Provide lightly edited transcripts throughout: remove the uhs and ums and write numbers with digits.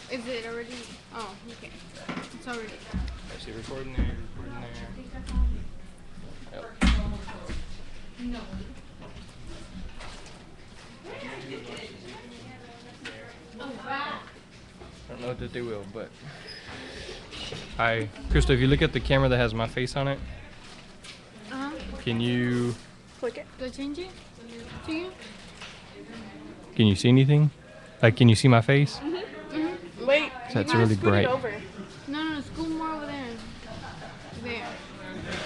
Is it already? Oh, okay. It's already. I see recording there, recording there. Yep. No. I don't know that they will, but. Hi, Crystal, if you look at the camera that has my face on it, can you Click it. Do I change it to you? can you see anything? Like, can you see my face? Wait, That's really scoot bright. it over. No, scoot more over there. There.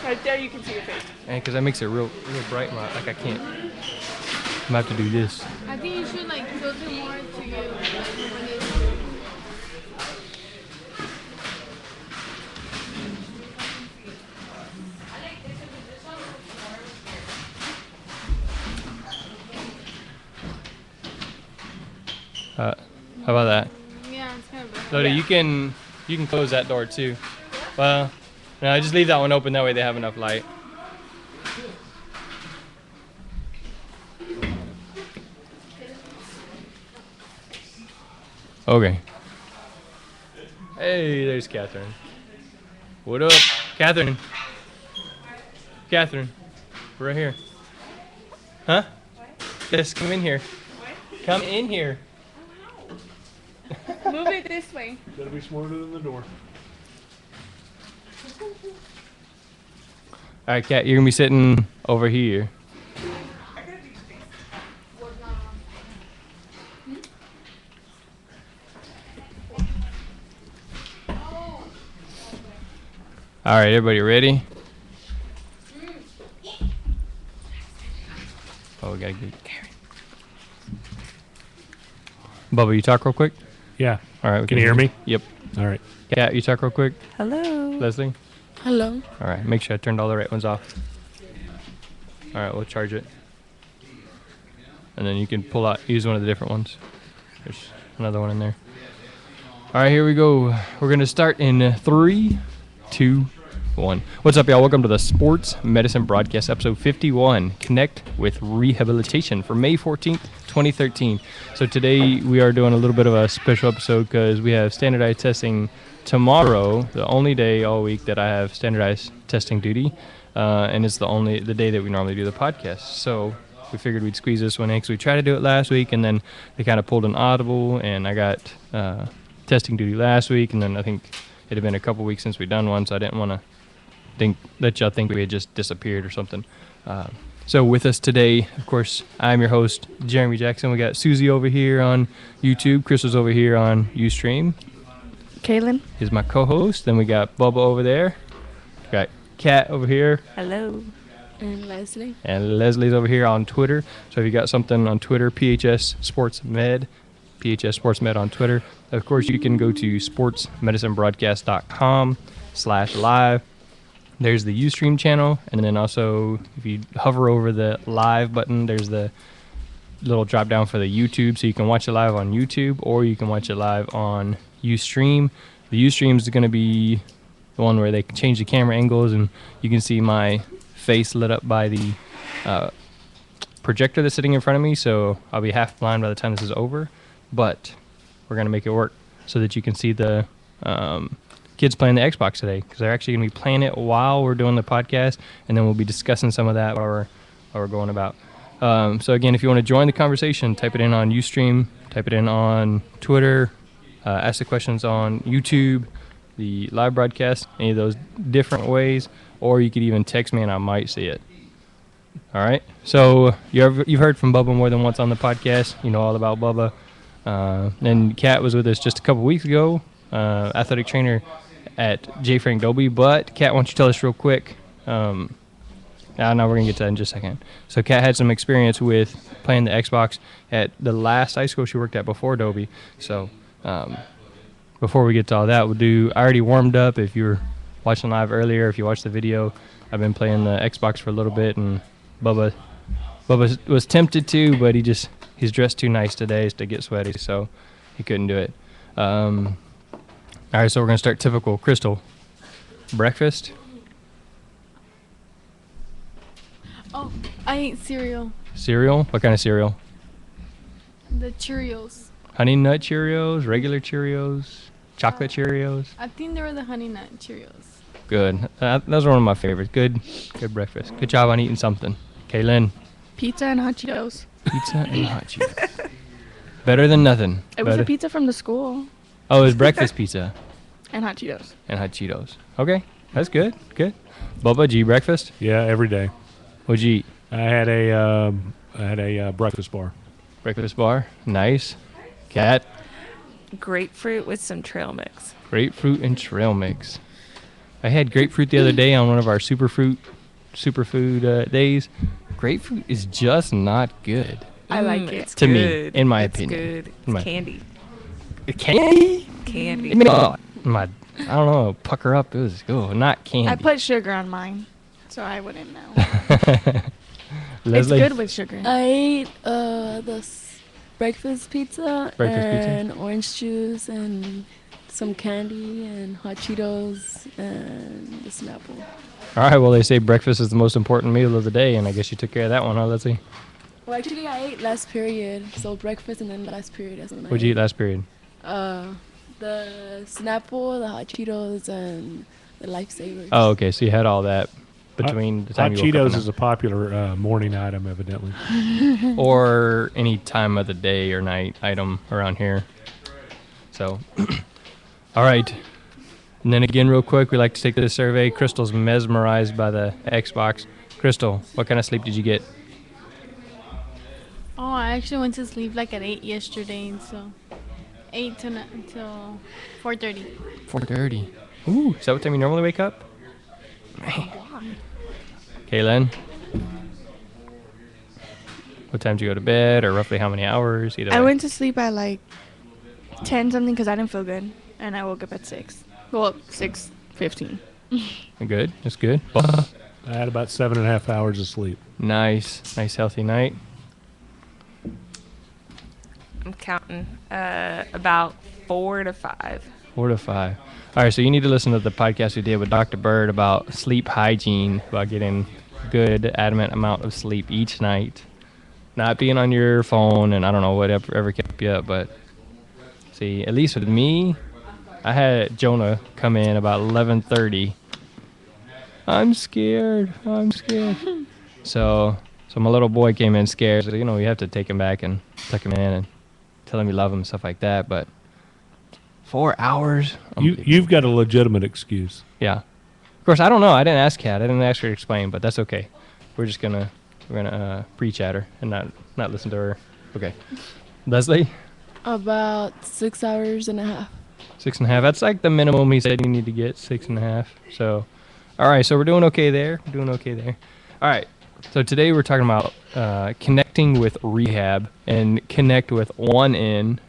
Right there, you can see your face. And because that makes it real bright, like I can't. I'm gonna have to do this. I think you should like filter more to you. Like, when it's How about that? yeah, it's kind of better. Lodi, you can close that door too. Well, no, just leave that one open. That way they have enough light. Okay. Hey, there's Catherine. What up, Catherine? Catherine, right here. Huh? Yes, come in here. Come in here. Move it this way. Gotta be smarter than the door. All right, Kat, you're gonna be sitting over here. All right, everybody ready? Oh, we gotta get Karen. Bubba, you talk real quick? Yeah. All right. Can you hear me? Yep. All right. Kat, you talk real quick? Hello. Leslie? Hello. All right, make sure I turned all the right ones off. All right, we'll charge it. And then you can use one of the different ones. There's another one in there. All right, here we go. We're going to start in 3, 2, 1. What's up, y'all? Welcome to the Sports Medicine Broadcast, episode 51, Connect with Rehabilitation for May 14th, 2013. So today we are doing a little bit of a special episode because we have standardized testing tomorrow, the only day all week that I have standardized testing duty, and it's the day that we normally do the podcast. So we figured we'd squeeze this one in because we tried to do it last week, and then they kind of pulled an audible, and I got testing duty last week, and then I think it had been a couple weeks since we'd done one, so I didn't want to let y'all think we had just disappeared or something. So with us today, of course, I'm your host, Jeremy Jackson. We got Susie over here on YouTube. Crystal's over here on Ustream. Kaylin. Is my co-host. Then we got Bubba over there. We got Kat over here. Hello. And Leslie. And Leslie's over here on Twitter. So if you got something on Twitter, PHS Sports Med on Twitter. Of course, you can go to sportsmedicinebroadcast.com/live. There's the Ustream channel, and then also if you hover over the live button, there's the little drop down for the YouTube, so you can watch it live on YouTube or you can watch it live on Ustream. The Ustream is going to be the one where they can change the camera angles, and you can see my face lit up by the projector that's sitting in front of me, so I'll be half blind by the time this is over, but we're going to make it work so that you can see the kids playing the Xbox today, because they're actually going to be playing it while we're doing the podcast, and then we'll be discussing some of that while we're going about. So again, if you want to join the conversation, type it in on Ustream, type it in on Twitter, ask the questions on YouTube, the live broadcast, any of those different ways, or you could even text me and I might see it. All right. So you've heard from Bubba more than once on the podcast. You know all about Bubba. And Kat was with us just a couple weeks ago, athletic trainer at J. Frank Dobie. But Kat, why don't you tell us real quick? No, we're going to get to that in just a second. So Kat had some experience with playing the Xbox at the last high school she worked at before Dobie. So before we get to all that, I already warmed up. If you were watching live earlier, if you watched the video, I've been playing the Xbox for a little bit, and Bubba was tempted to, but he's dressed too nice today to get sweaty, so he couldn't do it. All right, so we're going to start typical. Crystal, breakfast? Oh, I ate cereal. Cereal? What kind of cereal? The Cheerios. Honey Nut Cheerios, regular Cheerios, chocolate Cheerios. I think they were the Honey Nut Cheerios. Good. Those are one of my favorites. Good breakfast. Good job on eating something. Kaylin, Pizza and hot Cheetos. pizza and hot Cheetos. Better than nothing. It was Better- a pizza from the school Oh, it was breakfast pizza and hot Cheetos. and hot Cheetos. Okay, that's good. Good. Bubba, did you eat breakfast? Yeah, every day. What'd you eat? I had a breakfast bar. Breakfast bar. Nice. Cat, Grapefruit with some trail mix. grapefruit and trail mix. I had grapefruit the other day on one of our superfood days. Grapefruit is just not good. I like it. It's To me, good. in my It's opinion. good. In It's my- candy. Candy? Candy. It made my, I don't know, pucker up. It was not candy. I put sugar on mine, so I wouldn't know. It's Leslie? good with sugar. I ate breakfast pizza Breakfast pizza? and orange juice and some candy and hot Cheetos and the Snapple. All right, well, they say breakfast is the most important meal of the day, and I guess you took care of that one, huh, Leslie? Well, actually, I ate last period, so breakfast and then last period. That's when What'd you eat last period? The Snapple, the hot Cheetos, and the Lifesavers. Oh, okay, so you had all that between the time Hot you woke up Cheetos is a popular morning item, evidently. or any time of the day or night item around here. So, all right. And then again, real quick, we like to take this survey. Crystal's mesmerized by the Xbox. Crystal, what kind of sleep did you get? Oh, I actually went to sleep like at 8 yesterday, so 8 until 4:30. 4:30. Ooh, is that what time you normally wake up? Man. Kaylin? What time did you go to bed, or roughly how many hours? Either I way. went to sleep at like 10 something because I didn't feel good, and I woke up at 6. Well, 6:15. Good. That's good. I had about 7.5 hours of sleep. Nice healthy night. I'm counting about 4 to 5. 4 to 5. All right, so you need to listen to the podcast we did with Dr. Bird about sleep hygiene, about getting good, adamant amount of sleep each night, not being on your phone, and I don't know whatever kept you up. But see, at least with me, I had Jonah come in about 11:30. I'm scared. So my little boy came in scared. So, you have to take him back and tuck him in and tell him you love him and stuff like that. But 4 hours? You've got a legitimate excuse. Yeah. Of course, I don't know. I didn't ask Kat. I didn't ask her to explain, but that's okay. We're gonna preach at her and not listen to her. Okay. Leslie, About 6 hours and a half. 6.5. That's like the minimum he said you need to get, 6.5. So, all right. So we're doing okay there. All right. So today we're talking about connecting with Rehab and connect with one N.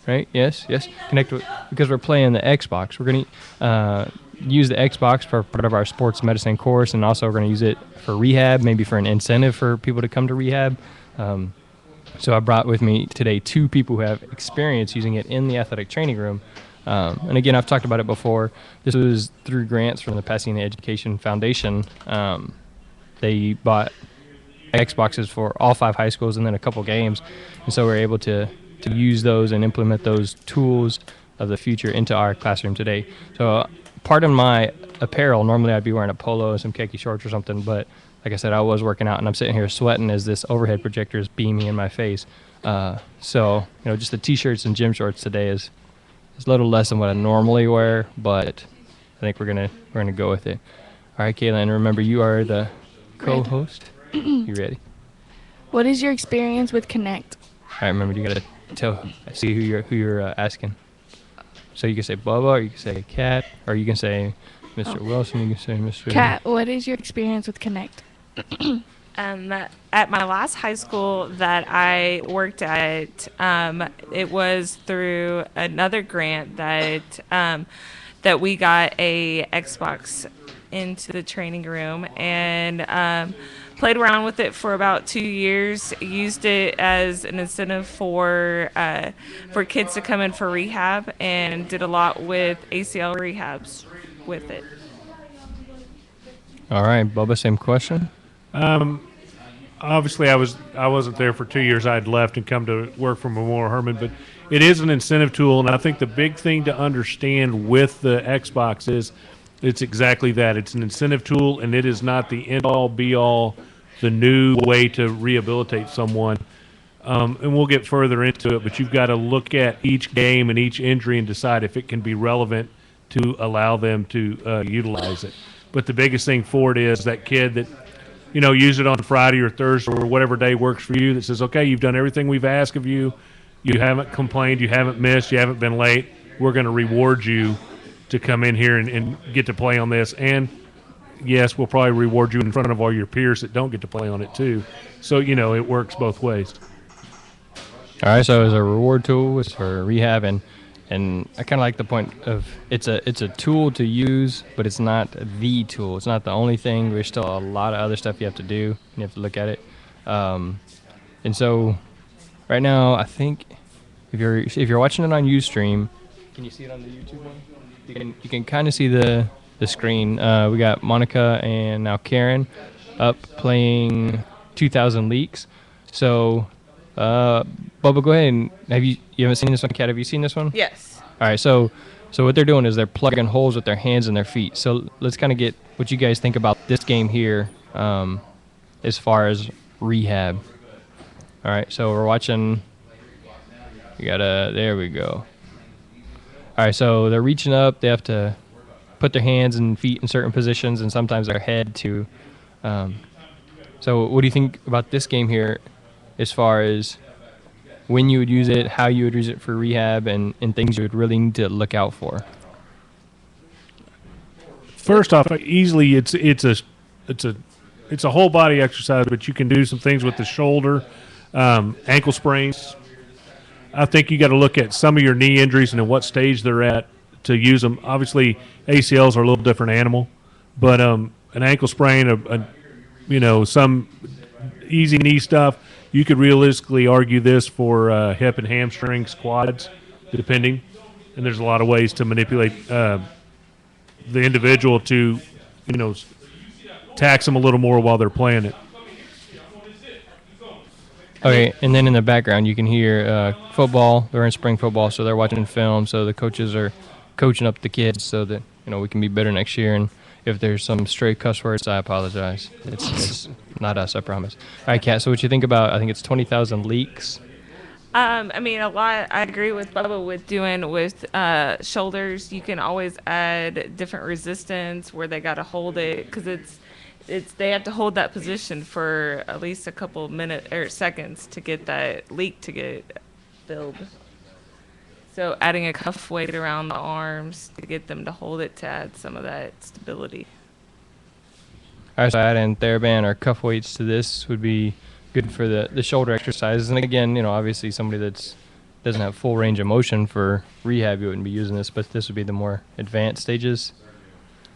Right? Yes. Connect with, because we're playing the Xbox. We're gonna use the Xbox for part of our sports medicine course, and also we're gonna use it for rehab, maybe for an incentive for people to come to rehab. So I brought with me today 2 people who have experience using it in the athletic training room. And again, I've talked about it before. This was through grants from the Pasadena Education Foundation. They bought Xboxes for all 5 high schools and then a couple games. And so we're able to use those and implement those tools of the future into our classroom today. So part of my apparel, normally I'd be wearing a polo and some khaki shorts or something, but like I said, I was working out and I'm sitting here sweating as this overhead projector is beaming in my face. So, just the t-shirts and gym shorts today is a little less than what I normally wear, but I think we're gonna go with it. All right, Kaylin, remember you are the co-host. You ready? What is your experience with Kinect? All right, remember you gotta see who you're asking. So you can say Bubba, or you can say Kat, or you can say Mr. Wilson. You can say Mr. Kat, what is your experience with Kinect? At my last high school that I worked at, it was through another grant that we got a Xbox into the training room and played around with it for about 2 years. Used it as an incentive for kids to come in for rehab, and did a lot with ACL rehabs with it. All right, Bubba, same question. obviously I wasn't there for 2 years. I had left and come to work for Memorial Herman, but it is an incentive tool, and I think the big thing to understand with the Xbox is it's exactly that. It's an incentive tool, and it is not the end all be all, the new way to rehabilitate someone. And we'll get further into it, but you've got to look at each game and each injury and decide if it can be relevant to allow them to utilize it. But the biggest thing for it is that kid that, use it on Friday or Thursday or whatever day works for you that says, okay, you've done everything we've asked of you. You haven't complained. You haven't missed. You haven't been late. We're going to reward you to come in here and get to play on this. And, yes, we'll probably reward you in front of all your peers that don't get to play on it too. So, it works both ways. All right, so as a reward tool, it's for rehab, and I kind of like the point of it's a tool to use, but it's not the tool. It's not the only thing. There's still a lot of other stuff you have to do. And you have to look at it, and so right now, I think if you're watching it on UStream, can you see it on the YouTube one? You can kind of see the screen. We got Monica and now Karen up playing 2,000 Leaks. So. Bubba, go ahead and you haven't seen this one, Kat? Have you seen this one? Yes. All right, so what they're doing is they're plugging holes with their hands and their feet. So let's kind of get what you guys think about this game here, as far as rehab. All right, so we're watching. There we go. All right, so they're reaching up. They have to put their hands and feet in certain positions, and sometimes their head too. So what do you think about this game here? As far as when you would use it, how you would use it for rehab, and things you would really need to look out for. First off, easily it's a whole body exercise, but you can do some things with the shoulder, ankle sprains. I think you got to look at some of your knee injuries and in what stage they're at to use them. Obviously, ACLs are a little different animal, but an ankle sprain, some easy knee stuff. You could realistically argue this for hip and hamstrings, quads, depending. And there's a lot of ways to manipulate the individual to, tax them a little more while they're playing it. Okay, and then in the background you can hear football. They're in spring football, so they're watching film. So the coaches are coaching up the kids so that we can be better next year. And if there's some stray cuss words, I apologize. It's not us, I promise. All right, Kat, so what you think about, I think it's 20,000 Leaks. A lot. I agree with Bubba with doing with shoulders. You can always add different resistance where they got to hold it because they have to hold that position for at least a couple minutes or seconds to get that leak to get filled. So adding a cuff weight around the arms to get them to hold it to add some of that stability. All right, so adding TheraBand or cuff weights to this would be good for the shoulder exercises. And again, obviously somebody that doesn't have full range of motion for rehab, you wouldn't be using this, but this would be the more advanced stages.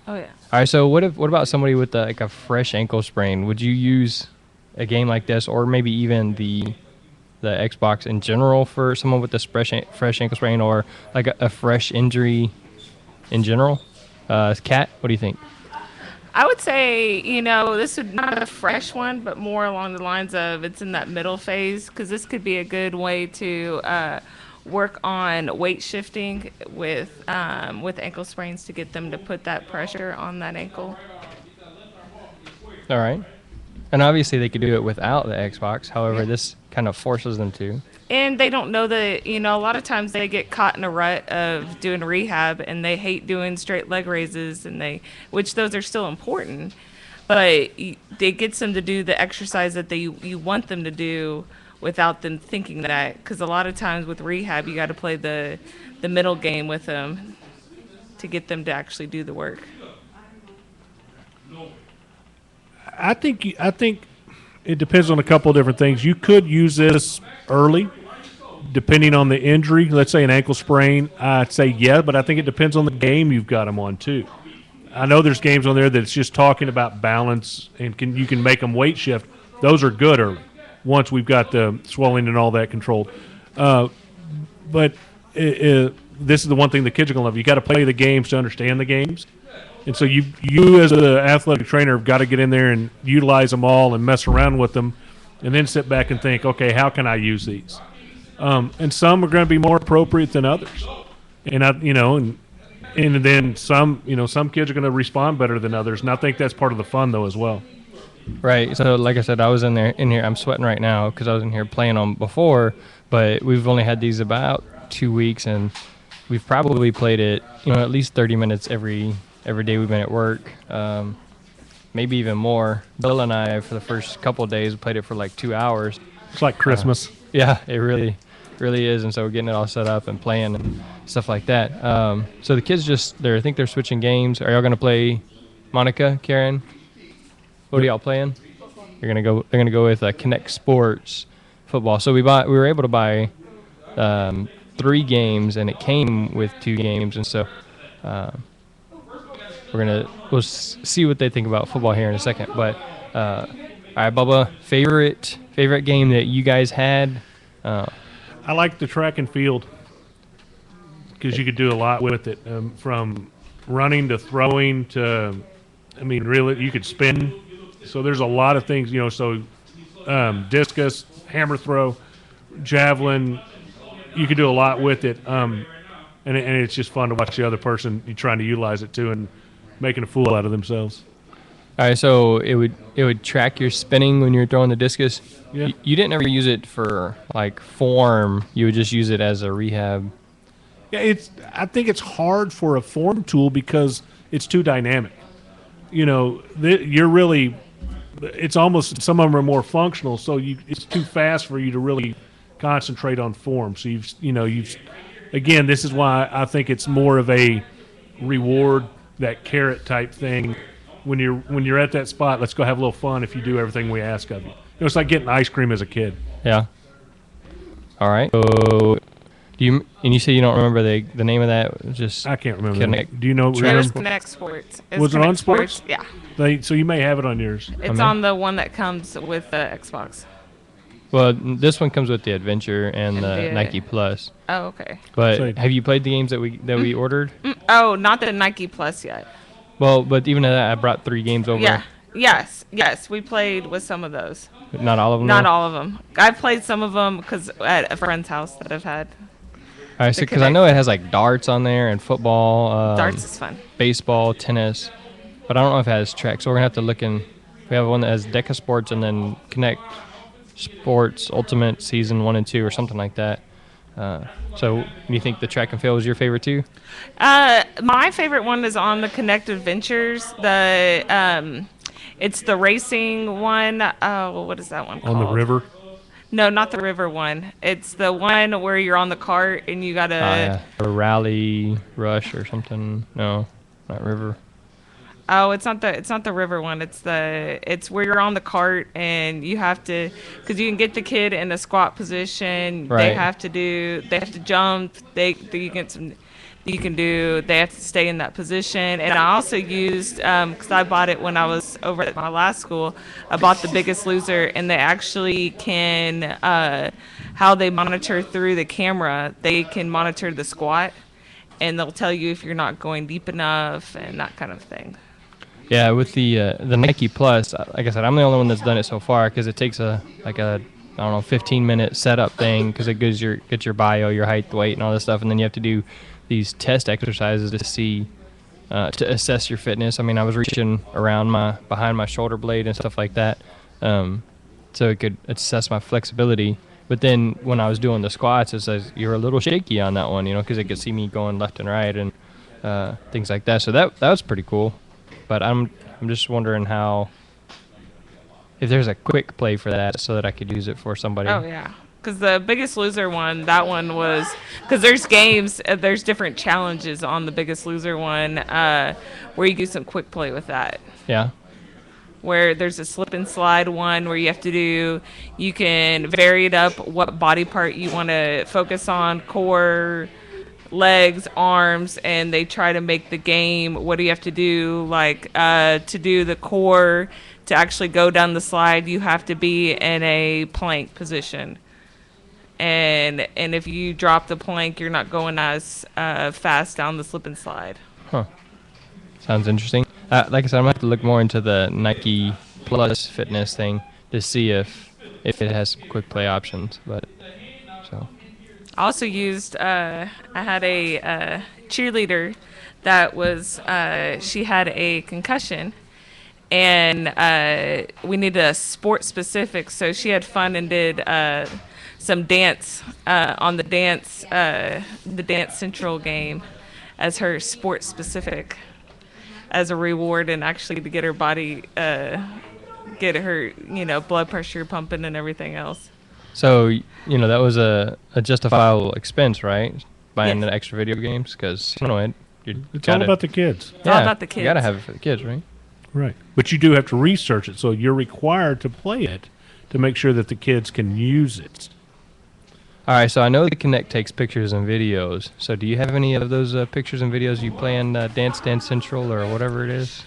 Oh, yeah. All right, so what about somebody with a fresh ankle sprain? Would you use a game like this, or maybe even the Xbox in general for someone with a fresh ankle sprain, or like a fresh injury in general? Kat, what do you think? I would say, this would not a fresh one, but more along the lines of it's in that middle phase because this could be a good way to work on weight shifting with ankle sprains to get them to put that pressure on that ankle. All right. And obviously they could do it without the Xbox. However, this kind of forces them to. And they don't know that, a lot of times they get caught in a rut of doing rehab and they hate doing straight leg raises which those are still important, but it gets them to do the exercise that you want them to do without them thinking that. Because a lot of times with rehab, you got to play the middle game with them to get them to actually do the work. I think it depends on a couple of different things. You could use this early, depending on the injury. Let's say an ankle sprain. I'd say yeah, but I think it depends on the game you've got them on too. I know there's games on there that's just talking about balance and you can make them weight shift. Those are good early once we've got the swelling and all that controlled. But this is the one thing the kids are going to love. You got to play the games to understand the games. And so you as an athletic trainer have got to get in there and utilize them all and mess around with them and then sit back and think, okay, how can I use these? And some are going to be more appropriate than others. And and then some kids are going to respond better than others. And I think that's part of the fun though as well. Right. So, like I said, I was in here. I'm sweating right now because I was in here playing them before, but we've only had these about 2 weeks, and we've probably played it, at least 30 minutes every day we've been at work. Maybe even more. Bill and I, for the first couple of days, played it for like 2 hours. It's like Christmas. Yeah, it really is. And so we're getting it all set up and playing and stuff like that. So the kids I think they're switching games. Are y'all going to play Monica, Karen? What are y'all playing? They're going to go with Kinect Sports football. So we were able to buy 3 games, and it came with 2 games. And so we'll see what they think about football here in a second. But all right, Bubba, favorite game that you guys had? I like the track and field because you could do a lot with it, from running to throwing to, really, you could spin. So there's a lot of things, so discus, hammer throw, javelin, you could do a lot with it. And it's just fun to watch the other person trying to utilize it too and making a fool out of themselves. All right, so it would track your spinning when you're throwing the discus. Yeah. You didn't ever use it for like form. You would just use it as a rehab. Yeah, I think it's hard for a form tool because it's too dynamic. It's almost, some of them are more functional, so it's too fast for you to really concentrate on form. So again, this is why I think it's more of a reward, that carrot type thing. When you're at that spot, let's go have a little fun if you do everything we ask of you. It's like getting ice cream as a kid. Yeah. All right. So, you say you don't remember the name of that? Just I can't remember. Kinect. Do you know? It was Kinect Sports. Was it on Sports? Yeah. So you may have it on yours. It's on the one that comes with the Xbox. Well, this one comes with the Adventure and the the- Nike Plus. Oh, okay. But So- have you played the games that we ordered? Oh, not the Nike Plus yet. Well, but even at that, I brought 3 games over. Yeah. Yes. We played with some of those. Not all of them. Not though? all of them. I've played some of them because at a friend's house that I've had. All right, because I know it has like darts on there and football. Darts is fun. Baseball, tennis, but I don't know if it has track. So we're gonna have to look in. We have one that has Deca Sports and then Kinect Sports Ultimate Season 1 and 2 or something like that. So you think the track and field was your favorite too? My favorite one is on the Kinect Adventures. It's the racing one. Oh, what is that one called? On the river. No, not the river one. It's the one where you're on the cart and you gotta. Yeah. Or Rally Rush or something. No, not river. Oh, it's not the river one. It's where you're on the cart and you have to, because you can get the kid in a squat position. Right. They have to jump. They have to stay in that position. And I also used, because I bought it when I was over at my last school, I bought The Biggest Loser, and they actually can, how they monitor through the camera, they can monitor the squat, and they'll tell you if you're not going deep enough and that kind of thing. Yeah, with the Nike Plus, like I said, I'm the only one that's done it so far because it takes a 15-minute setup thing because it gets your bio, your height, weight, and all this stuff, and then you have to do these test exercises to see to assess your fitness. I mean, I was reaching around behind my shoulder blade and stuff like that, so it could assess my flexibility. But then when I was doing the squats, it says you're a little shaky on that one, because it could see me going left and right and things like that. So that was pretty cool. But I'm just wondering if there's a quick play for that so that I could use it for somebody. Oh, yeah. Because the Biggest Loser one, that one was, because there's games, there's different challenges on the Biggest Loser one where you do some quick play with that. Yeah. Where there's a slip and slide one where you can vary it up what body part you want to focus on, core, legs, arms, and they try to make the game, what do you have to do, like to do the core, to actually go down the slide, you have to be in a plank position. And if you drop the plank, you're not going as fast down the slip and slide. Huh. Sounds interesting. Like I said, I'm going to have to look more into the Nike Plus fitness thing to see if if it has quick play options. But so I also used, I had a cheerleader that was, she had a concussion, and we needed a sport specific, so she had fun and did some dance on the Dance Central game as her sport specific as a reward, and actually to get her body, get her, blood pressure pumping and everything else. so that was a justifiable expense, right? Buying Yes. the extra video games because you It's all about the kids. all about the You gotta kids. have it for the kids, right? Right. But you do have to research it, so you're required to play it to make sure that the kids can use it. All right, so I know the Kinect takes pictures and videos. So do you have any of those pictures and videos you play in Dance Central or whatever it is?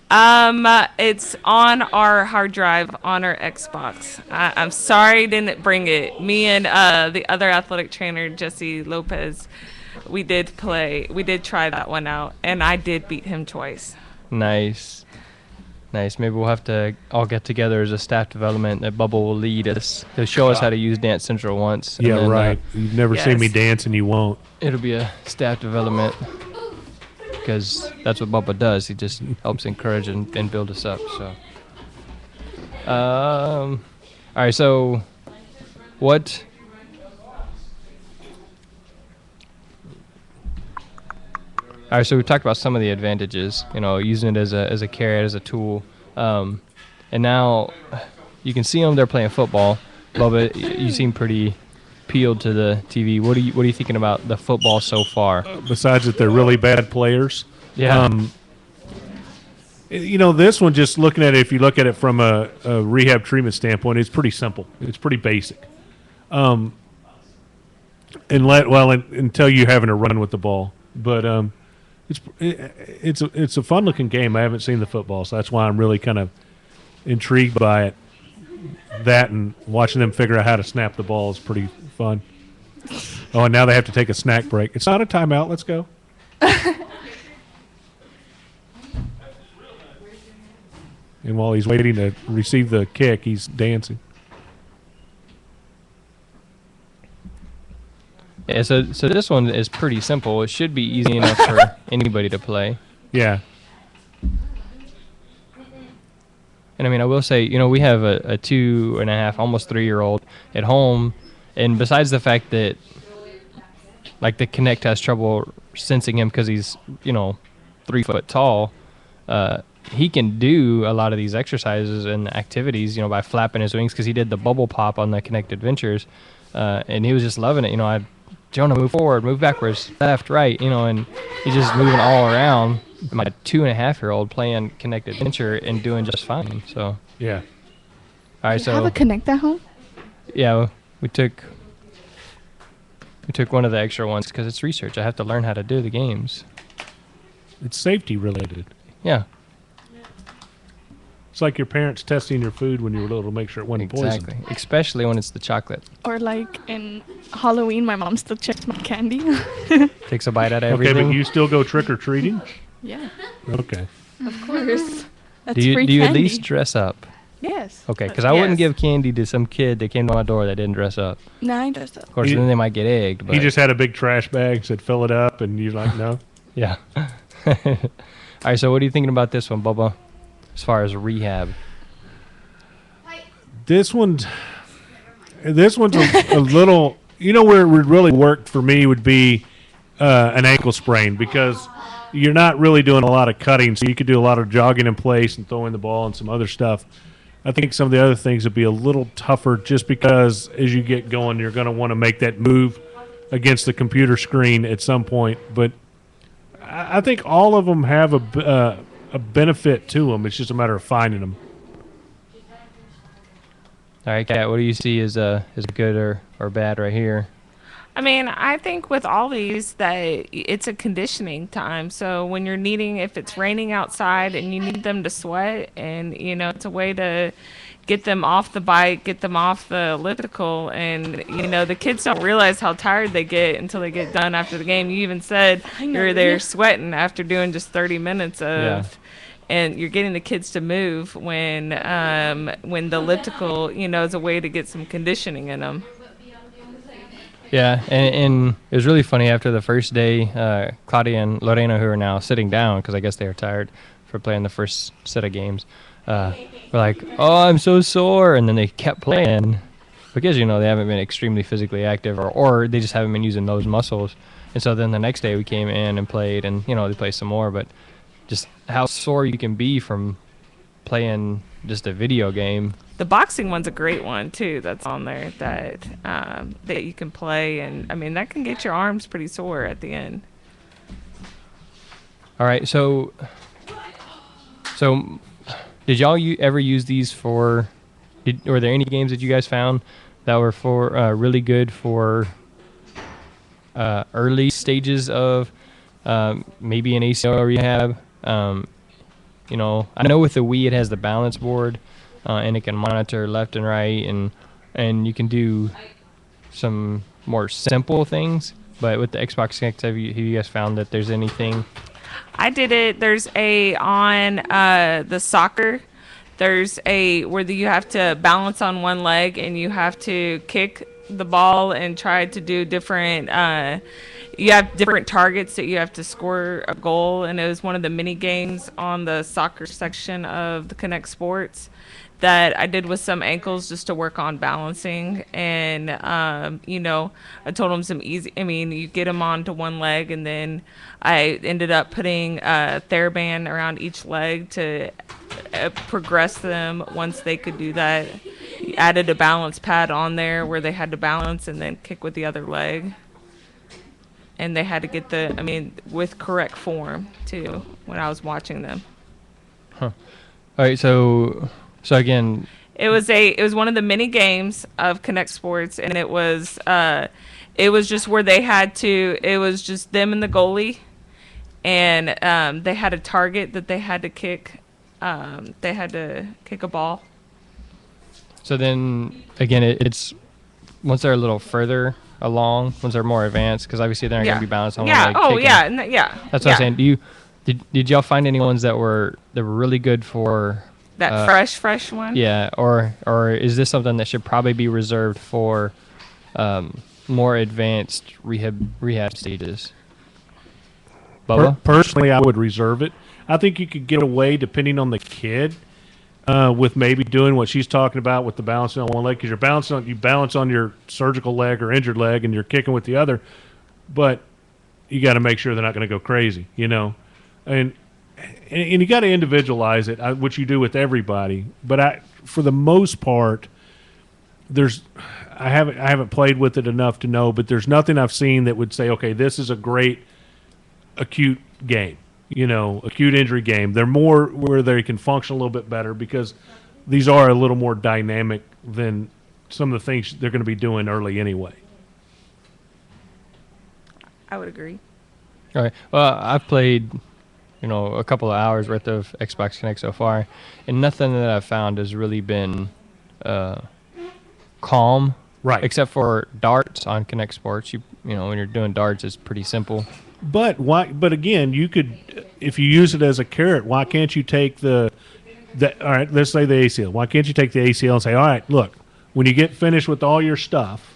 It's on our hard drive on our Xbox. I'm sorry, didn't bring it. Me and the other athletic trainer, Jesse Lopez, we did try that one out, and I did beat him twice. Nice. Maybe we'll have to all get together as a staff development. That Bubba will lead us. He'll show us how to use Dance Central once. and Yeah, then, right. You've never seen me Yes. dance and you won't. It'll be a staff development because that's what Bubba does. He just helps encourage and build us up. So, all right. So, what? All right. So we talked about some of the advantages. Using it as a carrot, as a tool, and now you can see them. They're playing football. Bubba, you seem pretty peeled to the TV. What are you thinking about the football so far? Besides that, they're really bad players. Yeah. This one, just looking at it, if you look at it from a rehab treatment standpoint, it's pretty simple. It's pretty basic. Until you having to run with the ball. But it's a fun looking game. I haven't seen the football, so that's why I'm really kind of intrigued by it. That and watching them figure out how to snap the ball is pretty fun. Oh, and now they have to take a snack break. It's not a timeout. Let's go. And while he's waiting to receive the kick, he's dancing. Yeah, so this one is pretty simple. It should be easy enough for anybody to play. Yeah. And I mean, I will say, we have a 2.5, almost 3-year-old at home, and besides the fact that, like, the Kinect has trouble sensing him because he's, 3 foot tall, he can do a lot of these exercises and activities, by flapping his wings because he did the bubble pop on the Kinect Adventures, and he was just loving it. Jonah, move forward, move backwards, left, right, and he's just moving all around. My 2.5-year-old playing Kinect Adventure and doing just fine. So, Yeah. all right, You have a Kinect at home? yeah, we took one of the extra ones because it's research. I have to learn how to do the games. It's safety related. Yeah, It's like your parents testing your food when you were little to make sure it wasn't exactly. poisoned. Especially when it's the chocolate. Or like in Halloween, my mom still checks my candy. Takes a bite out of Okay, everything. but you still go trick or treating? Yeah, Okay. of course. That's do you free at candy. least dress up? Yes. Okay, because I wouldn't Yes. give candy to some kid that came to my door that didn't dress up. No, I dressed up. Of course, He- then they might get egged. But He just had a big trash bag, said fill it up, and you're like, no. yeah. All right, so what are you thinking about this one, Bubba? As far as rehab, This one's a little. Where it would really work for me would be an ankle sprain because you're not really doing a lot of cutting, so you could do a lot of jogging in place and throwing the ball and some other stuff. I think some of the other things would be a little tougher just because as you get going, you're going to want to make that move against the computer screen at some point. But I think all of them have a benefit to them. It's just a matter of finding them. all right, Kat, what do you see as good or bad right here? I mean, I think with all these that it's a conditioning time. So when you're needing, if it's raining outside and you need them to sweat, and it's a way to get them off the bike, get them off the elliptical, and the kids don't realize how tired they get until they get done after the game. You even said I know, you're there yeah. sweating after doing just 30 minutes of. Yeah. and you're getting the kids to move when the elliptical, is a way to get some conditioning in them. Yeah, and it was really funny after the first day, Claudia and Lorena, who are now sitting down because I guess they were tired for playing the first set of games, were like, "Oh, I'm so sore," and then they kept playing because they haven't been extremely physically active, or they just haven't been using those muscles. And so then the next day we came in and played, and they played some more, but just how sore you can be from playing just a video game. The boxing one's a great one too. That's on there that you can play, and I mean that can get your arms pretty sore at the end. All right, so did y'all ever use these for? Were there any games that you guys found that were for really good for early stages of maybe an ACL rehab? I know with the Wii it has the balance board, and it can monitor left and right, and you can do some more simple things. But with the Xbox Kinect, have you guys found that there's anything? I did it. There's on the soccer. There's where you have to balance on one leg and you have to kick the ball and try to do different. You have different targets that you have to score a goal, and it was one of the mini games on the soccer section of the Kinect Sports that I did with some ankles just to work on balancing. And I told them some easy. I mean, you get them onto one leg, and then I ended up putting a TheraBand around each leg to progress them once they could do that. Added a balance pad on there where they had to balance and then kick with the other leg. And they had to get with correct form too when I was watching them. Huh. All right, so again, it was one of the mini games of Kinect Sports, and it was just where they had to. It was just them and the goalie, and they had a target that they had to kick. They had to kick a ball. So then again, it's once they're a little further along, once they're more advanced, because obviously they're not going to be balanced on one leg. That's what I'm saying. Did y'all find any ones that were really good for that fresh one? Yeah, or is this something that should probably be reserved for more advanced rehab stages? Bubba? Personally, I would reserve it. I think you could get away, depending on the kid, with maybe doing what she's talking about with the balancing on one leg, because you balance on your surgical leg or injured leg, and you're kicking with the other. But you got to make sure they're not going to go crazy, and you got to individualize it, which you do with everybody. But for the most part, I haven't played with it enough to know, but there's nothing I've seen that would say, okay, this is a great acute game. Acute injury game. They're more where they can function a little bit better because these are a little more dynamic than some of the things they're going to be doing early anyway. I would agree. All right. Well, I've played, a couple of hours worth of Xbox Kinect so far, and nothing that I've found has really been calm. Right. Except for darts on Kinect Sports. When you're doing darts, it's pretty simple. But why? But again, you could, if you use it as a carrot, why can't you take the all right, let's say the ACL. Why can't you take the ACL and say, all right, look, when you get finished with all your stuff,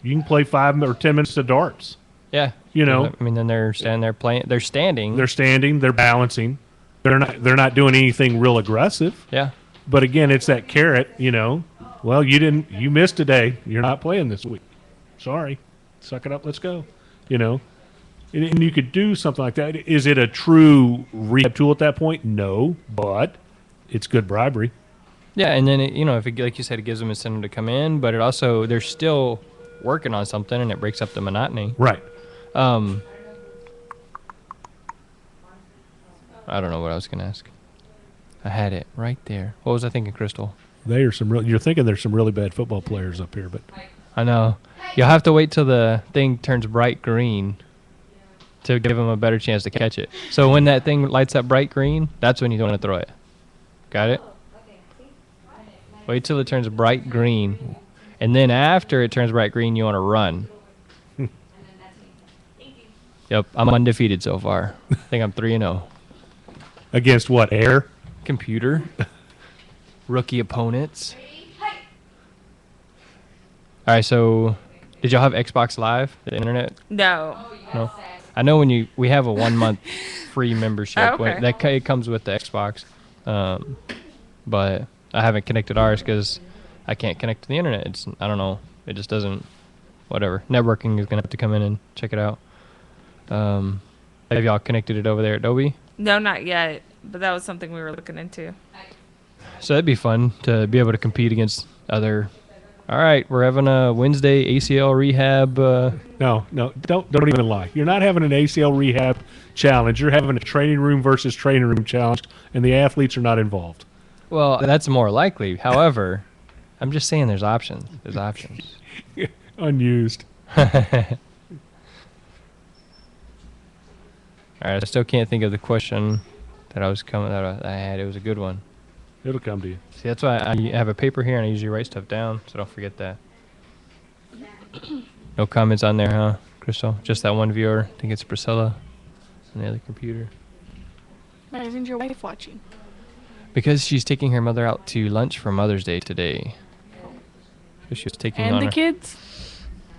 you can play 5 or 10 minutes of darts. Yeah. Then they're standing there playing. They're standing. They're standing. They're balancing. They're not doing anything real aggressive. Yeah. But again, it's that carrot. Well, you missed today. You're not playing this week. Sorry. Suck it up. Let's go. And you could do something like that. Is it a true rehab tool at that point? No, but it's good bribery. Yeah, and then if it, like you said, it gives them incentive to come in, but it also they're still working on something, and it breaks up the monotony. Right. I don't know what I was going to ask. I had it right there. What was I thinking, Crystal? You're thinking there's some really bad football players up here, but I know. You'll have to wait till the thing turns bright green to give them a better chance to catch it. So when that thing lights up bright green, that's when you want to throw it. Got it? Wait till it turns bright green. And then after it turns bright green, you want to run. Yep, I'm undefeated so far. I think I'm 3-0. Against what, air? Computer. Rookie opponents. All right, so did y'all have Xbox Live, the internet? No. No. I know we have a 1 month free membership. Oh, okay. It comes with the Xbox, but I haven't connected ours because I can't connect to the internet. I don't know. It just doesn't. Whatever. Networking is gonna have to come in and check it out. Have y'all connected it over there at Adobe? No, not yet. But that was something we were looking into. So that'd be fun to be able to compete against other. All right, we're having a Wednesday ACL rehab. No, don't even lie. You're not having an ACL rehab challenge. You're having a training room versus training room challenge, and the athletes are not involved. Well, that's more likely. However, I'm just saying there's options. There's options. Unused. All right, I still can't think of the question that I had. It was a good one. It'll come to you. See, that's why I have a paper here and I usually write stuff down, so don't forget that. No comments on there, huh, Crystal? Just that one viewer. I think it's Priscilla on the other computer. Why isn't your wife watching? Because she's taking her mother out to lunch for Mother's Day today. So she was taking And on the her. kids?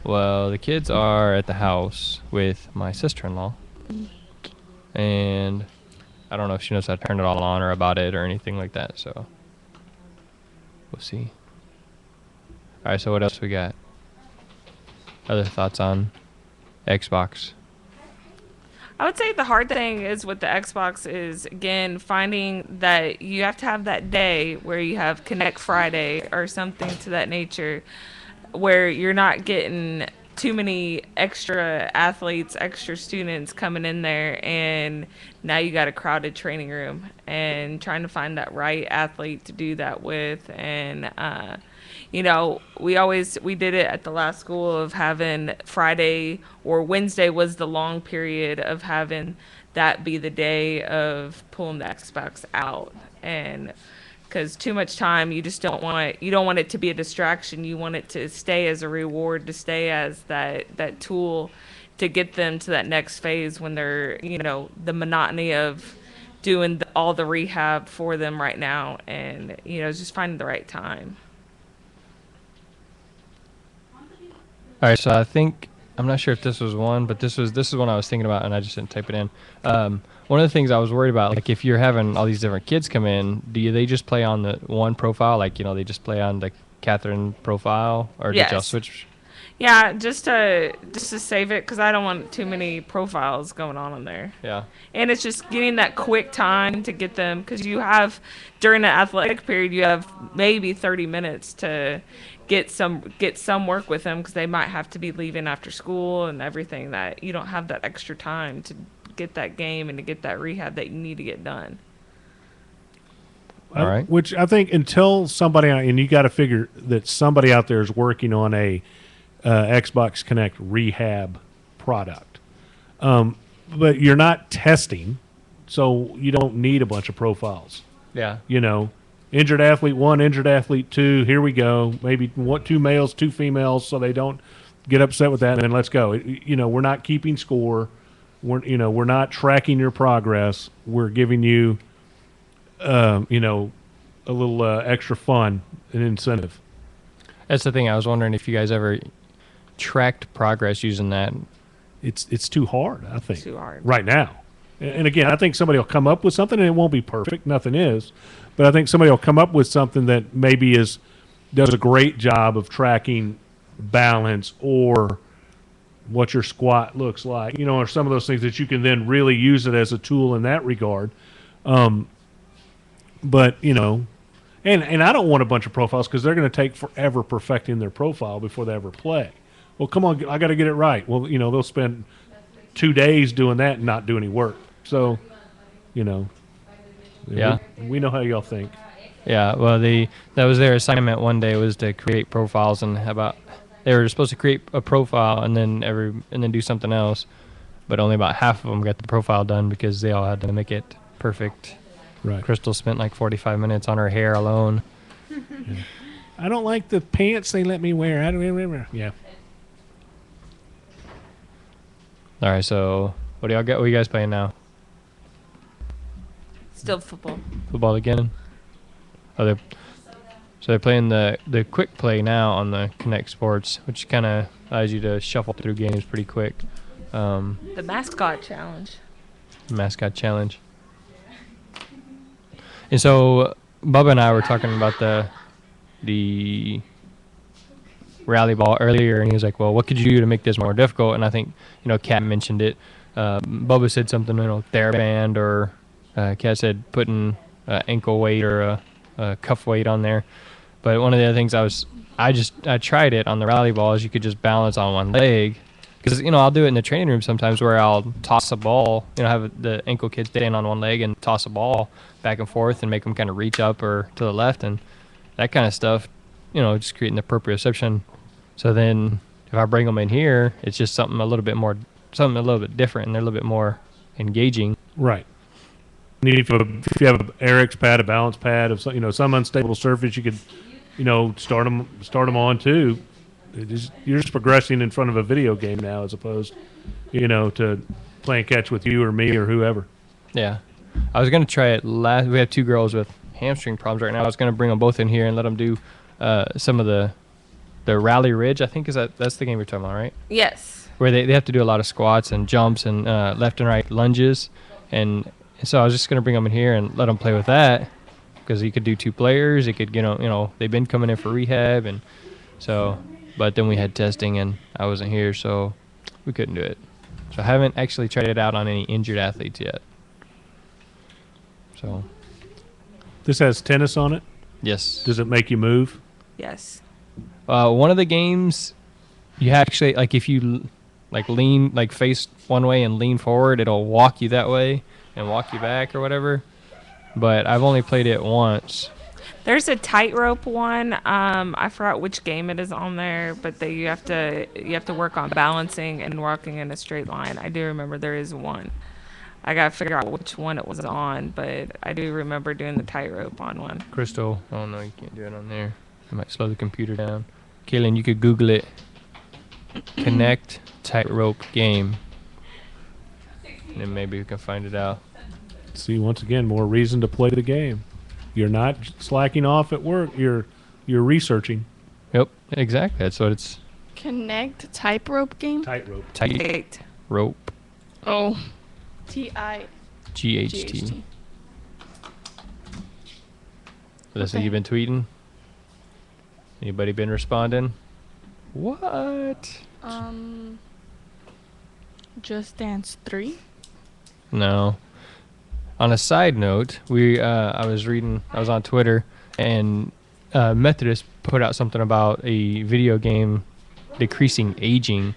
Well, the kids are at the house with my sister-in-law. And I don't know if she knows how to turn it all on or about it or anything like that, so we'll see. All right, so what else we got? Other thoughts on Xbox? I would say the hard thing is with the Xbox is, again, finding that you have to have that day where you have Connect Friday or something to that nature where you're not getting too many extra athletes, extra students coming in there, and now you got a crowded training room and trying to find that right athlete to do that with. And we did it at the last school of having Friday or Wednesday was the long period of having that be the day of pulling the Xbox out. And because too much time, you just don't want it to be a distraction. You want it to stay as a reward, to stay as that tool to get them to that next phase when they're, the monotony of doing all the rehab for them right now, and just finding the right time. All right, so I'm not sure if this was one, but this is one I was thinking about, and I just didn't type it in. One of the things I was worried about, like if you're having all these different kids come in, they just play on the one profile? Like, they just play on the Catherine profile, or did y'all Yes. switch? Yeah, just to save it, because I don't want too many profiles going on there. Yeah. And it's just getting that quick time to get them, because you have, during the athletic period, you have maybe 30 minutes to get some work with them, because they might have to be leaving after school and everything, that you don't have that extra time to get that game and to get that rehab that you need to get done. All right. Which I think until somebody, and you got to figure that somebody out there is working on a Xbox Connect rehab product. But you're not testing, so you don't need a bunch of profiles. Yeah. Injured athlete 1, injured athlete 2, here we go. Maybe 2 males, 2 females, so they don't get upset with that, and then let's go. We're not keeping score. We're not tracking your progress. We're giving you, a little extra fun and incentive. That's the thing. I was wondering if you guys ever tracked progress using that. It's too hard, I think. It's too hard. Right now. And again, I think somebody will come up with something, and it won't be perfect. Nothing is. But I think somebody will come up with something that maybe does a great job of tracking balance or what your squat looks like, or some of those things that you can then really use it as a tool in that regard. But, and I don't want a bunch of profiles because they're going to take forever perfecting their profile before they ever play. Well, come on, I got to get it right. Well, they'll spend 2 days doing that and not do any work. So, Yeah. we know how y'all think. Yeah, well, that was their assignment one day, was to create profiles, and they were supposed to create a profile and then do something else, but only about half of them got the profile done because they all had to make it perfect. Right. Crystal spent like 45 minutes on her hair alone. I don't like the pants they let me wear. I don't remember. Yeah. All right, so what do y'all got? What are you guys playing now? Still football. Football again. Oh, they're playing the quick play now on the Kinect Sports, which kind of allows you to shuffle through games pretty quick. The mascot challenge. Mascot challenge. And so Bubba and I were talking about the rally ball earlier, and he was like, "Well, what could you do to make this more difficult?" And I think Kat mentioned it. Bubba said something, TheraBand, or Kat said putting ankle weight or a cuff weight on there. But one of the other things I tried it on the rally ball is you could just balance on one leg. Because, I'll do it in the training room sometimes where I'll toss a ball, have the ankle kids stand on one leg and toss a ball back and forth and make them kind of reach up or to the left and that kind of stuff, just creating the proprioception. So then if I bring them in here, it's just something a little bit different, and they're a little bit more engaging. Right. And if you have an Eric's pad, a balance pad, of some unstable surface, you could, start them on too. You're just progressing in front of a video game now, as opposed, to playing catch with you or me or whoever. Yeah, I was gonna try it last. We have 2 girls with hamstring problems right now. I was gonna bring them both in here and let them do some of the rally ridge. I think that's the game you're talking about, right? Yes. Where they have to do a lot of squats and jumps and left and right lunges, and so I was just gonna bring them in here and let them play with that, because you could do 2 players. It could, they've been coming in for rehab, and so. But then we had testing, and I wasn't here, so we couldn't do it. So I haven't actually tried it out on any injured athletes yet. So. This has tennis on it. Yes. Does it make you move? Yes. One of the games, you actually, if you lean, face one way and lean forward, it'll walk you that way and walk you back or whatever. But I've only played it once. There's a tightrope one. I forgot which game it is on there, but you have to work on balancing and walking in a straight line. I do remember there is one. I gotta figure out which one it was on, but I do remember doing the tightrope on one. Crystal, oh no, you can't do it on there. It might slow the computer down. Kaylin, you could Google it. Kinect tightrope game, and then maybe we can find it out. See, once again, more reason to play the game. You're not slacking off at work. You're researching. Yep, exactly. That's what it's. Kinect tightrope game. Tightrope. Tightrope. Oh. T-I. GHT. That's what you've been tweeting? Anybody been responding? What? Just Dance 3. No. On a side note, I was on Twitter, and Methodist put out something about a video game decreasing aging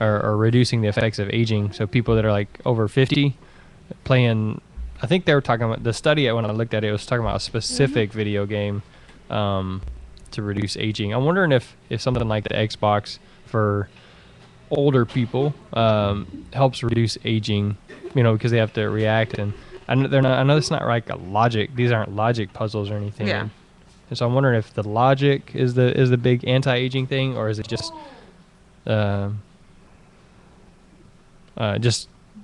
or reducing the effects of aging. So people that are over 50 playing, I think they were talking about the study. When I looked at it, it was talking about a specific video game to reduce aging. I'm wondering if something like the Xbox for older people helps reduce aging, because they have to react, and I know it's not a logic. These aren't logic puzzles or anything. Yeah. And so I'm wondering if the logic is the big anti-aging thing, or is it just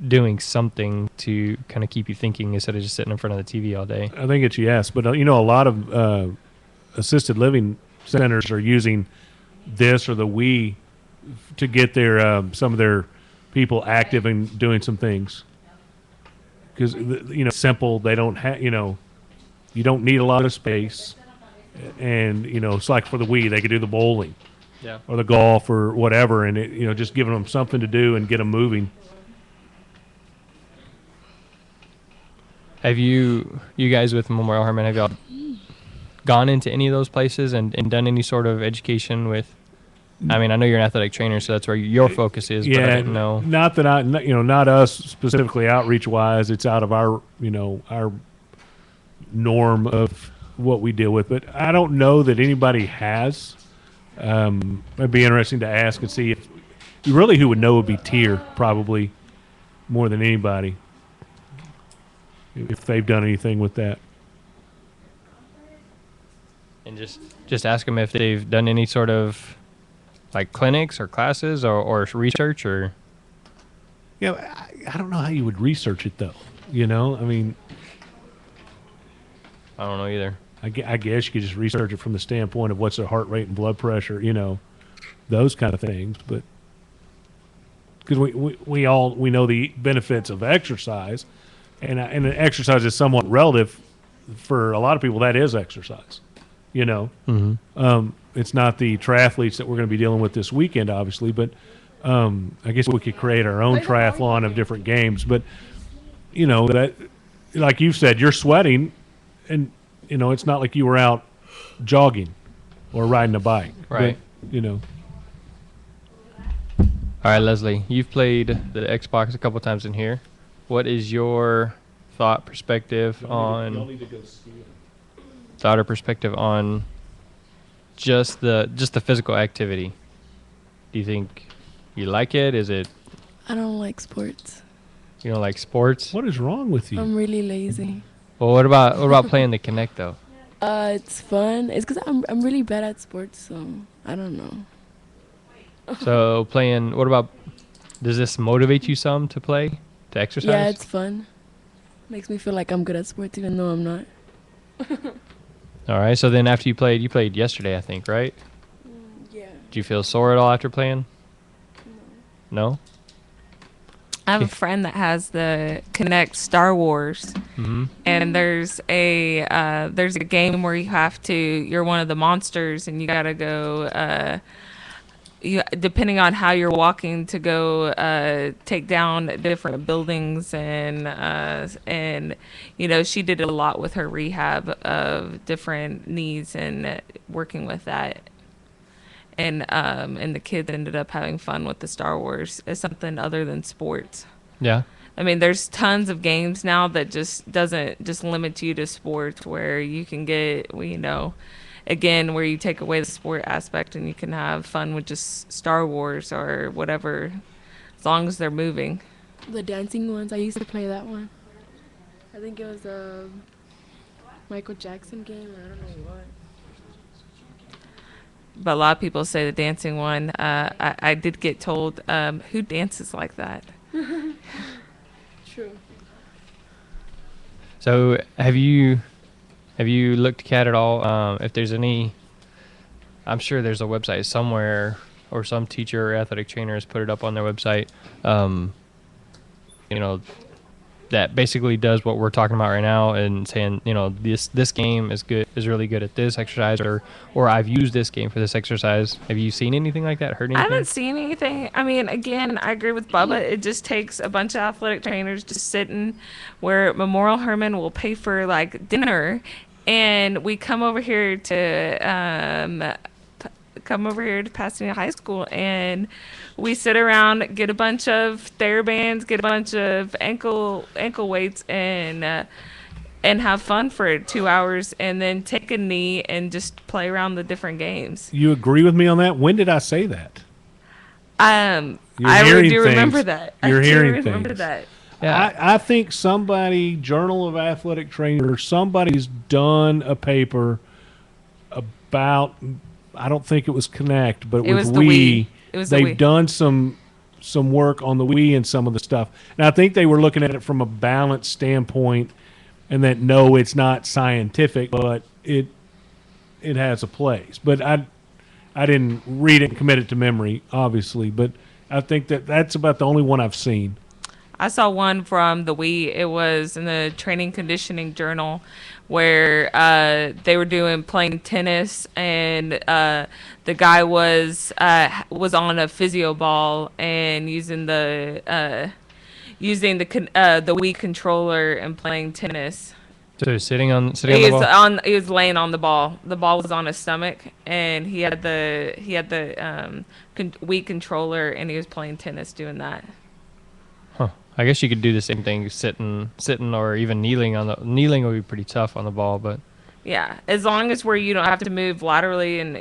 doing something to kind of keep you thinking instead of just sitting in front of the TV all day. I think it's yes, but a lot of assisted living centers are using this or the Wii to get their some of their people active and doing some things. Because simple, they don't have you don't need a lot of space, and it's like for the Wii, they could do the bowling, or the golf or whatever, and it just giving them something to do and get them moving. Have you guys with Memorial Hermann, have y'all gone into any of those places and done any sort of education with? I mean, I know you're an athletic trainer, so that's where your focus is. Yeah, but I didn't know. Not us specifically outreach wise. It's out of our our norm of what we deal with. But I don't know that anybody has. It'd be interesting to ask and see if really who would know would be Tier, probably more than anybody, if they've done anything with that. And just ask them if they've done any sort of clinics or classes or research or. I don't know how you would research it though. I mean, I don't know either. I guess you could just research it from the standpoint of what's their heart rate and blood pressure, those kind of things. But because we know the benefits of exercise, and exercise is somewhat relative for a lot of people. That is exercise, It's not the triathletes that we're going to be dealing with this weekend, obviously, but I guess we could create our own triathlon of different games. But that, like you said, you're sweating, and it's not like you were out jogging or riding a bike, Right. But, All right, Leslie, you've played the Xbox a couple times in here. What is your perspective on just the physical activity? Do you think you like it? Is it I don't like sports. you don't like sports? what is wrong with you? I'm really lazy. Well, what about playing the Kinect though? It's fun. It's because I'm really bad at sports, so I don't know. So playing, does this motivate you some to play, to exercise? Yeah, it's fun. Makes me feel like I'm good at sports, even though I'm not. All right. So then after you played yesterday, I think, right? Yeah. Did you feel sore at all after playing? No? I have a friend that has the Kinect Star Wars, Mm-hmm. and there's a game where you're one of the monsters, and you gotta go. Depending on how you're walking, to go take down different buildings, and she did a lot with her rehab of different needs and working with that. And the kids ended up having fun with the Star Wars as something other than sports. Yeah. I mean, there's tons of games now that just doesn't just limit you to sports, where you can get, again, where you take away the sport aspect and you can have fun with just Star Wars or whatever, as long as they're moving. The dancing ones, I used to play that one. I think it was a Michael Jackson game, or I don't know what. But a lot of people say the dancing one. I did get told, who dances like that? True. So have you looked at it all? If there's any, I'm sure there's a website somewhere, or some teacher or athletic trainer has put it up on their website. That basically does what we're talking about right now, and saying, this game is really good at this exercise, or I've used this game for this exercise. Have you seen anything like that? Heard anything? I haven't seen anything. I mean, again, I agree with Bubba. It just takes a bunch of athletic trainers just sitting where Memorial Herman will pay for like dinner, and we come over here to Pasadena High School, and we sit around, get a bunch of TheraBands, get a bunch of ankle weights, and have fun for 2 hours, and then take a knee and just play around the different games. You agree with me on that? When did I say that? I hearing do things. remember that. You're I hearing do remember things. that. Yeah. I think somebody, Journal of Athletic Trainer, somebody's done a paper about, I don't think it was Kinect, but It with was the Wii. Wii. It was the They've Wii. done some work on the Wii and some of the stuff. And I think they were looking at it from a balance standpoint, and that no, it's not scientific, but it has a place. But I didn't read it and commit it to memory, obviously. But I think that's about the only one I've seen. I saw one from the Wii. It was in the Training Conditioning Journal, where they were playing tennis, and the guy was on a physio ball and using the Wii controller and playing tennis. So sitting on the ball? He was laying on the ball. The ball was on his stomach, and he had the Wii controller, and he was playing tennis doing that. Huh. I guess you could do the same thing sitting, or even kneeling kneeling would be pretty tough on the ball, but Yeah, as long as where you don't have to move laterally, and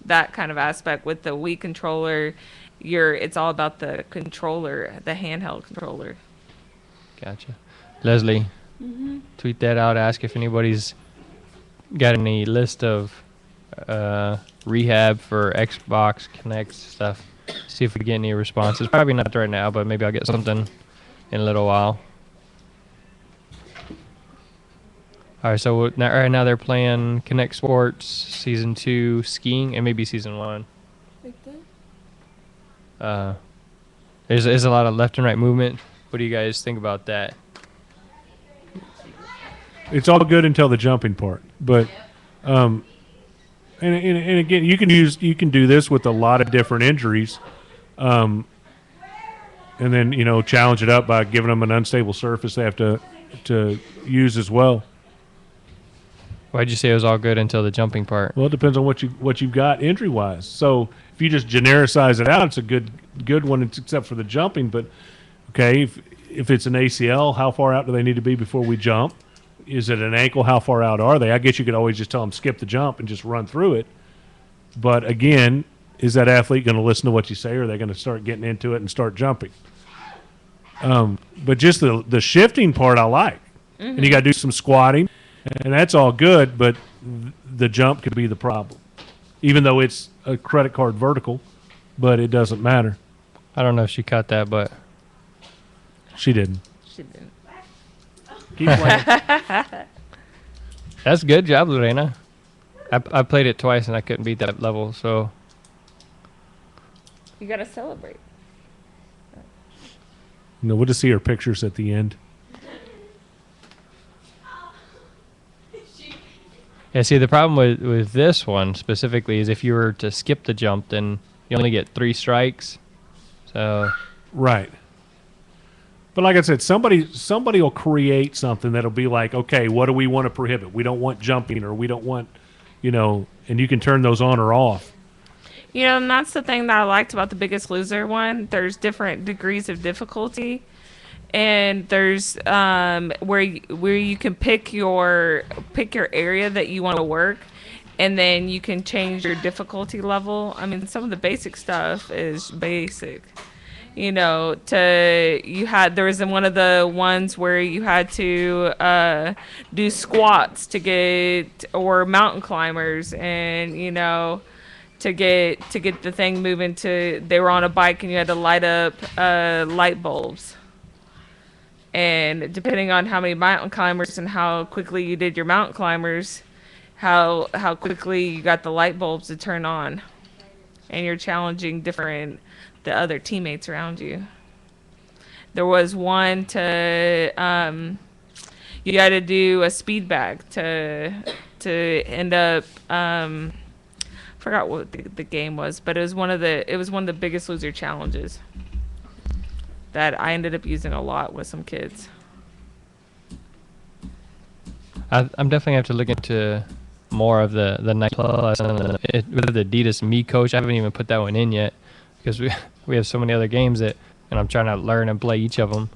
that kind of aspect. With the Wii controller, it's all about the controller, the handheld controller. gotcha. Leslie, tweet that out. Ask if anybody's got any list of rehab for Xbox Kinect stuff. See if we get any responses. Probably not right now, but maybe I'll get something in a little while. All right, so right now they're playing Kinect Sports Season 2 skiing and maybe Season 1. Like that? There's a lot of left and right movement. What do you guys think about that? It's all good until the jumping part, but and again, you can do this with a lot of different injuries, and then challenge it up by giving them an unstable surface they have to use as well. Why'd you say it was all good until the jumping part? Well, it depends on what you've got injury wise. So if you just genericize it out, it's a good one, except for the jumping. But okay, if it's an ACL, how far out do they need to be before we jump? Is it an ankle? How far out are they? I guess you could always just tell them skip the jump and just run through it. But again, is that athlete going to listen to what you say, or are they going to start getting into it and start jumping? But just the shifting part I like. And you got to do some squatting, and that's all good, but the jump could be the problem. Even though it's a credit card vertical, but it doesn't matter. I don't know if she caught that, but She didn't. She didn't. Keep playing. that's good job, Lorena. I played it twice and I couldn't beat that level, so You gotta celebrate. We'll just see her pictures at the end. yeah. See, the problem with this one specifically is if you were to skip the jump, then you only get 3 strikes. So Right. But like I said, somebody will create something that'll be like, okay, what do we want to prohibit? We don't want jumping, or we don't want, and you can turn those on or off. And that's the thing that I liked about the Biggest Loser one. There's different degrees of difficulty, and there's where you can pick your area that you want to work, and then you can change your difficulty level. I mean, some of the basic stuff is basic. There was one of the ones where you had to do squats or mountain climbers, and to get the thing moving. They were on a bike and you had to light up light bulbs, and depending on how many mountain climbers and how quickly you did your mountain climbers, how quickly you got the light bulbs to turn on, and you're challenging the other teammates around you. There was one you had to do a speed bag to end up forgot what the game was, but it was one of the Biggest Loser challenges that I ended up using a lot with some kids. I'm definitely have to look into more of the Nike Plus and with the Adidas Me Coach. I haven't even put that one in yet because we have so many other games and I'm trying to learn and play each of them.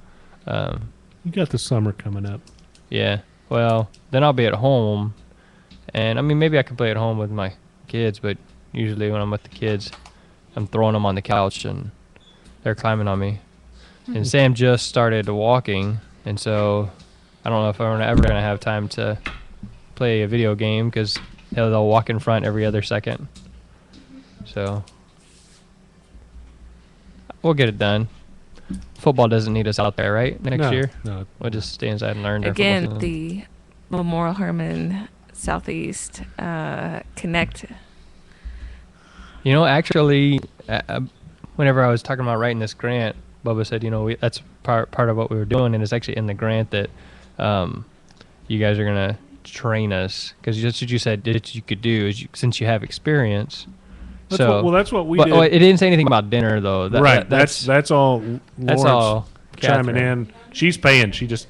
You got the summer coming up. Yeah. Well, then I'll be at home, and I mean maybe I can play at home with my kids, but usually when I'm with the kids, I'm throwing them on the couch and they're climbing on me. And Sam just started walking, and so I don't know if I'm ever going to have time to play a video game because they'll walk in front every other second. So we'll get it done. Football doesn't need us out there, right? Next year? No. We'll just stay inside and learn. Again, the Memorial Hermann Southeast Kinect. Actually, whenever I was talking about writing this grant, Bubba said, that's part of what we were doing, and it's actually in the grant that you guys are going to train us, because that's what you said that you could do is since you have experience. That's what we did. It didn't say anything about dinner, though. That's all. That's Lawrence all. chiming Catherine. in. She's paying. She just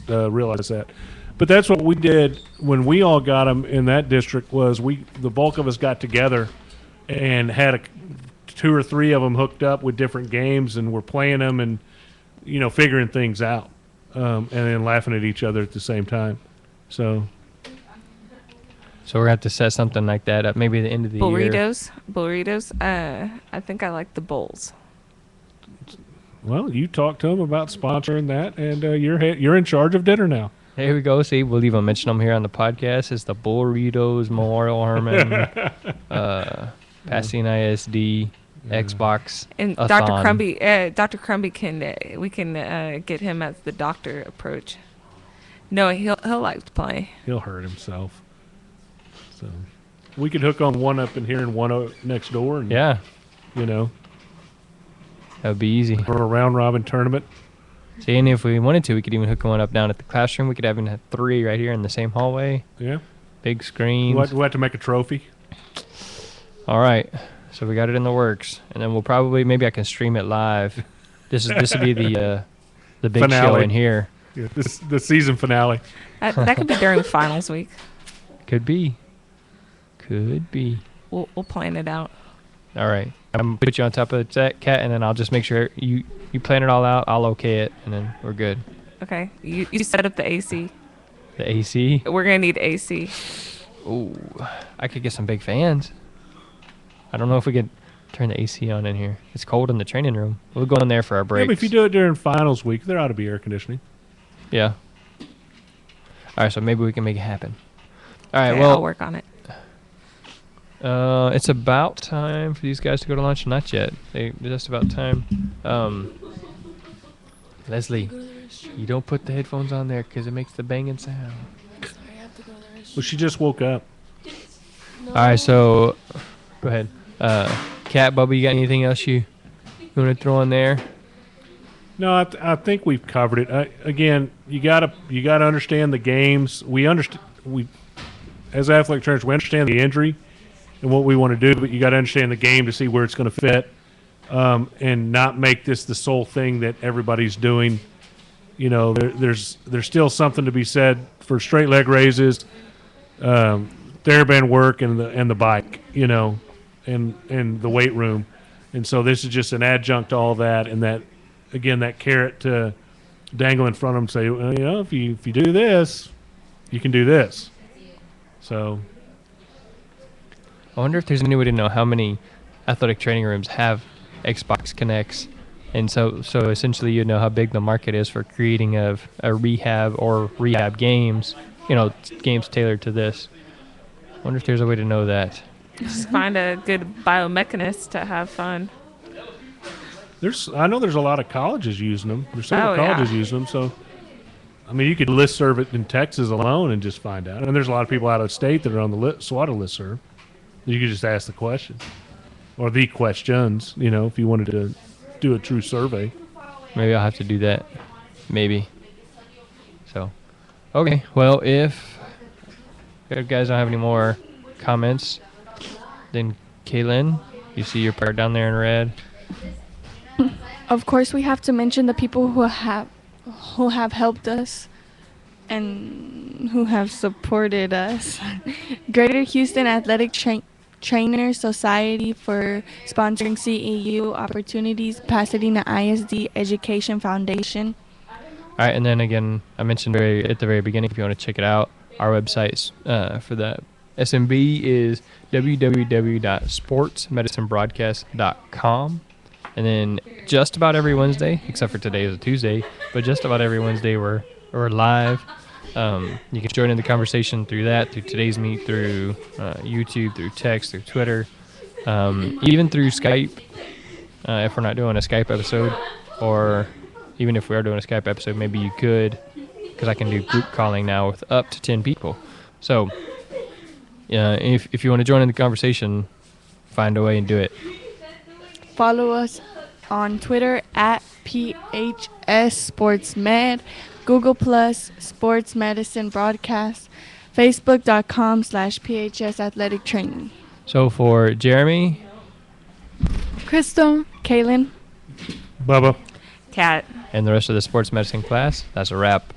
realized that. But that's what we did when we all got them in that district. Was the bulk of us got together and had 2 or 3 of them hooked up with different games, and we're playing them and figuring things out, and then laughing at each other at the same time. So we're going to have to set something like that up maybe at the end of the year. Burritos. I think I like the bowls. well, you talk to them about sponsoring that, and you're in charge of dinner now. Here we go. See, we'll even mention them here on the podcast. It's the Burritos Memorial Hermann, Pasadena ISD, Xbox. And Dr. Crumby can we can get him as the doctor approach. No, he'll like to play. He'll hurt himself. So we could hook on one up in here and one next door, and Yeah, you know, that would be easy. for a round robin tournament. See, and if we wanted to, we could even hook one up down at the classroom. We could even have 3 right here in the same hallway. Yeah, Big screens. we'll have to make a trophy. All right, so we got it in the works, and then we'll probably maybe I can stream it live. This will be the big show Finale. in here. Yeah, the season finale. That could be during finals week. Could be. We'll plan it out. All right, I'm gonna put you on top of that cat, and then I'll just make sure you plan it all out. I'll okay it, and then we're good. Okay. You set up the AC. The AC. We're gonna need AC. Ooh, I could get some big fans. I don't know if we could turn the AC on in here. It's cold in the training room. We'll go in there for our Yeah, breaks. but if you do it during finals week, there ought to be air conditioning. Yeah. All right, so maybe we can make it happen. All right, Okay, well, I'll work on it. it's about time for these guys to go to lunch. Not yet. It's just about time. Leslie, Go to the restroom. you don't put the headphones on there because it makes the banging sound. Sorry, I have to go to the restroom. Well, she just woke up. No. All right, so go ahead. Cat, Bubba, you got anything else you want to throw in there? No, I think we've covered it. Again, you gotta understand the games. We as athletic trainers, we understand the injury and what we want to do, but you got to understand the game to see where it's going to fit, and not make this the sole thing that everybody's doing. You know, there's still something to be said for straight leg raises, TheraBand work, and the bike. You know, and the weight room, and so this is just an adjunct to all that, and that. Again, that carrot to dangle in front of them, say, well, you know, if you do this, you can do this. So, I wonder if there's any way to know how many athletic training rooms have Xbox Connects, and so essentially you know how big the market is for creating a rehab or rehab games. You know, games tailored to this. I wonder if there's a way to know that. Just find a good biomechanist to have fun. I know there's a lot of colleges using them. There's several Oh, yeah. colleges using them. So, I mean, you could list serve it in Texas alone and just find out. And there's a lot of people out of state that are on the SWATA list serve. You could just ask the question or the questions, you know, if you wanted to do a true survey. Maybe I'll have to do that. Maybe. So, okay. Well, if you guys don't have any more comments, then Kaylin, you see your part down there in red. Of course, we have to mention the people who have helped us and who have supported us. Greater Houston Athletic Trainers Society for sponsoring CEU opportunities, Pasadena ISD Education Foundation. All right, and then again, I mentioned at the very beginning, if you want to check it out, our website for the SMB is www.sportsmedicinebroadcast.com. And then just about every Wednesday, except for today is a Tuesday, but just about every Wednesday we're live. You can join in the conversation through today's meet, through YouTube, through text, through Twitter, even through Skype. If we're not doing a Skype episode, or even if we are doing a Skype episode, maybe you could, because I can do group calling now with up to 10 people. So if you want to join in the conversation, find a way and do it. Follow us on Twitter at PHSSportsMed, Google Plus Sports Medicine Broadcast, Facebook.com/PHS Athletic Training. So for Jeremy, Crystal. Kaylin. Bubba. Cat. and the rest of the sports medicine class, that's a wrap.